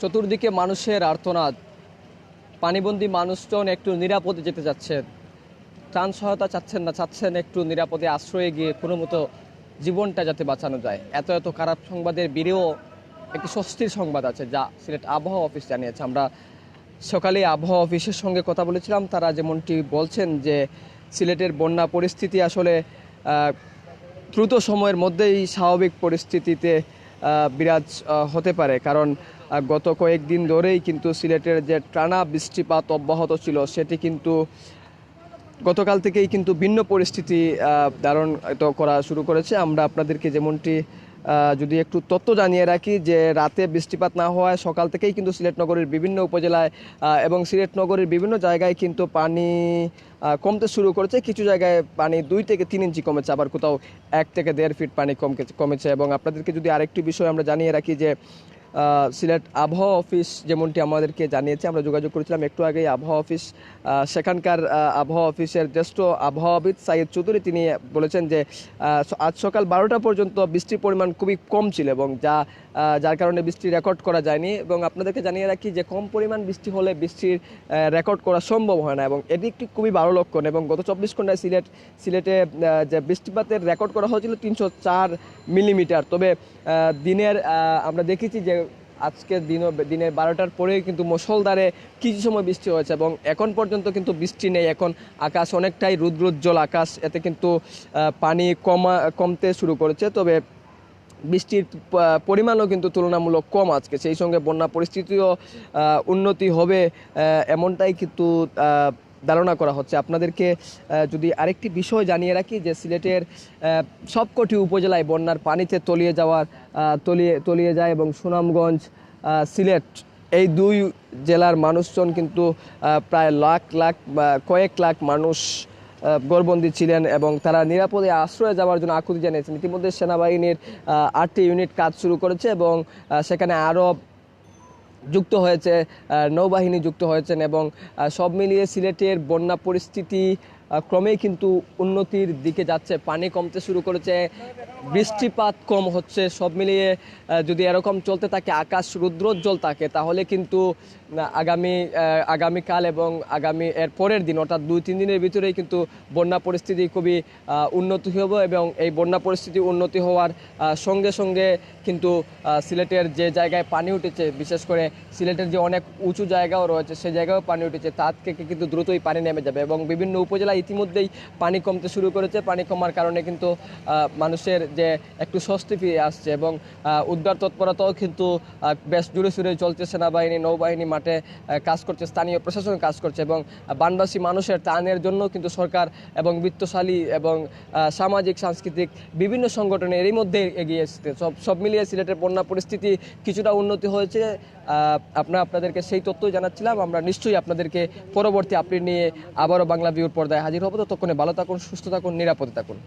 চতুর্দিকে মানুষের আর্তনাদ, পানিবন্দী মানুষজন একটু নিরাপদে যেতে চাচ্ছেন, ত্রাণ সহায়তা চাচ্ছেন না, চাচ্ছেন একটু নিরাপদে আশ্রয়ে গিয়ে কোনো মতো জীবনটা যাতে বাঁচানো যায়। এত এত খারাপ সংবাদের বিরেও একটি স্বস্তির সংবাদ আছে, যা সিলেট আবহাওয়া অফিস জানিয়েছে। আমরা সকালে আবহাওয়া অফিসের সঙ্গে কথা বলেছিলাম, তারা যেমনটি বলছেন যে সিলেটের বন্যা পরিস্থিতি আসলে দ্রুত সময়ের মধ্যেই স্বাভাবিক পরিস্থিতিতে বিরাজ হতে পারে, কারণ গত কয়েকদিন ধরেই কিন্তু সিলেটের যে টানা বৃষ্টিপাত অব্যাহত ছিল সেটি কিন্তু গতকাল থেকেই কিন্তু ভিন্ন পরিস্থিতি ধারণ করা শুরু করেছে। আমরা আপনাদেরকে যেমনটি যদি একটু তথ্য জানিয়ে রাখি যে রাতে বৃষ্টিপাত না হওয়ায় সকাল থেকেই কিন্তু সিলেট নগরীর বিভিন্ন উপজেলায় এবং সিলেট নগরীর বিভিন্ন জায়গায় কিন্তু পানি কমতে শুরু করেছে। কিছু জায়গায় পানি 2 থেকে 3 ইঞ্চি কমেছে, আবার কোথাও 1 থেকে 1.5 ফিট পানি কমেছে। এবং আপনাদেরকে যদি আরেকটি বিষয় আমরা জানিয়ে রাখি যে সিলেট আবহাওয়া অফিস যেমনটি আমাদেরকে জানিয়েছে, আমরা যোগাযোগ করেছিলাম একটু আগেই আবহাওয়া অফিস, সেখানকার আবহাওয়া অফিসের জ্যেষ্ঠ আবহাওয়াবিদ সাইদ চৌধুরী, তিনি বলেছেন যে আজ সকাল 12টা পর্যন্ত বৃষ্টির পরিমাণ খুবই কম ছিল এবং যার কারণে বৃষ্টি রেকর্ড করা যায়নি। এবং আপনাদেরকে জানিয়ে রাখি যে কম পরিমাণ বৃষ্টি হলে বৃষ্টির রেকর্ড করা সম্ভব হয় না, এবং এটি একটি খুবই ভালো লক্ষণ। এবং গত 24 ঘন্টায় সিলেটে যে বৃষ্টিপাতের রেকর্ড করা হয়েছিল 304 মিলিমিটার। তবে দিনের আমরা দেখেছি যে আজকে দিনের 12টার পরেই কিন্তু মুষলধারে কিছু সময় বৃষ্টি হয়েছে এবং এখন পর্যন্ত কিন্তু বৃষ্টি নেই। এখন আকাশ অনেকটাই রুদ্রোজ্জ্বল আকাশ, এতে কিন্তু পানি কমতে শুরু করেছে। তবে বৃষ্টির পরিমাণও কিন্তু তুলনামূলক কম আজকে, সেই সঙ্গে বন্যা পরিস্থিতিও উন্নতি হবে এমনটাই কিন্তু ধারণা করা হচ্ছে। আপনাদেরকে যদি আরেকটি বিষয় জানিয়ে রাখি যে সিলেটের সবকটি উপজেলায় বন্যার পানিতে তলিয়ে যায় এবং সুনামগঞ্জ, সিলেট এই 2 জেলার মানুষজন কিন্তু প্রায় কয়েক লাখ মানুষ ঘরবন্দি ছিলেন এবং তারা নিরাপদে আশ্রয়ে যাওয়ার জন্য আকুতি জানিয়েছেন। ইতিমধ্যে সেনাবাহিনীর 8টি ইউনিট কাজ শুরু করেছে এবং সেখানে আরও যুক্ত হয়েছে, নৌবাহিনী যুক্ত হয়েছেন এবং সব মিলিয়ে সিলেটের বন্যা পরিস্থিতি ক্রমেই কিন্তু উন্নতির দিকে যাচ্ছে। পানি কমতে শুরু করেছে, বৃষ্টিপাত কম হচ্ছে। সব মিলিয়ে যদি এরকম চলতে থাকে, আকাশ রুদ্রোজ্জ্বল থাকে, তাহলে কিন্তু আগামীকাল এবং এর পরের দিন অর্থাৎ 2-3 দিনের ভিতরেই কিন্তু বন্যা পরিস্থিতি খুবই উন্নতি হবে। এবং এই বন্যা পরিস্থিতি উন্নতি হওয়ার সঙ্গে সঙ্গে কিন্তু সিলেটের যে জায়গায় পানি উঠেছে, বিশেষ করে সিলেটের যে অনেক উঁচু জায়গাও রয়েছে সেই জায়গায়ও পানি উঠেছে, তার থেকে কিন্তু দ্রুতই পানি নেমে যাবে এবং বিভিন্ন উপজেলায় ইতিমধ্যেই পানি কমতে শুরু করেছে। পানি কমার কারণে কিন্তু মানুষের যে একটু স্বস্তি ফিরে আসছে এবং উদ্ধার তৎপরতাও কিন্তু বেশ জোরে সোরে চলছে। সেনাবাহিনী, নৌবাহিনী মাঠে কাজ করছে, স্থানীয় প্রশাসন কাজ করছে এবং বানবাসী মানুষের ত্রাণের জন্য কিন্তু সরকার এবং বিত্তশালী এবং সামাজিক সাংস্কৃতিক বিভিন্ন সংগঠন এরই মধ্যে এগিয়ে এসেছে। সব মিলিয়ে সিলেটের বন্যা পরিস্থিতি কিছুটা উন্নতি হয়েছে। আপনাদেরকে সেই তথ্যই জানাচ্ছিলাম। আমরা নিশ্চয়ই আপনাদেরকে পরবর্তী আপডেট নিয়ে আবারও বাংলা ভিউর পর্দায় হাজির হব। ততক্ষণে ভালো থাকুন, সুস্থ থাকুন, নিরাপদে থাকুন।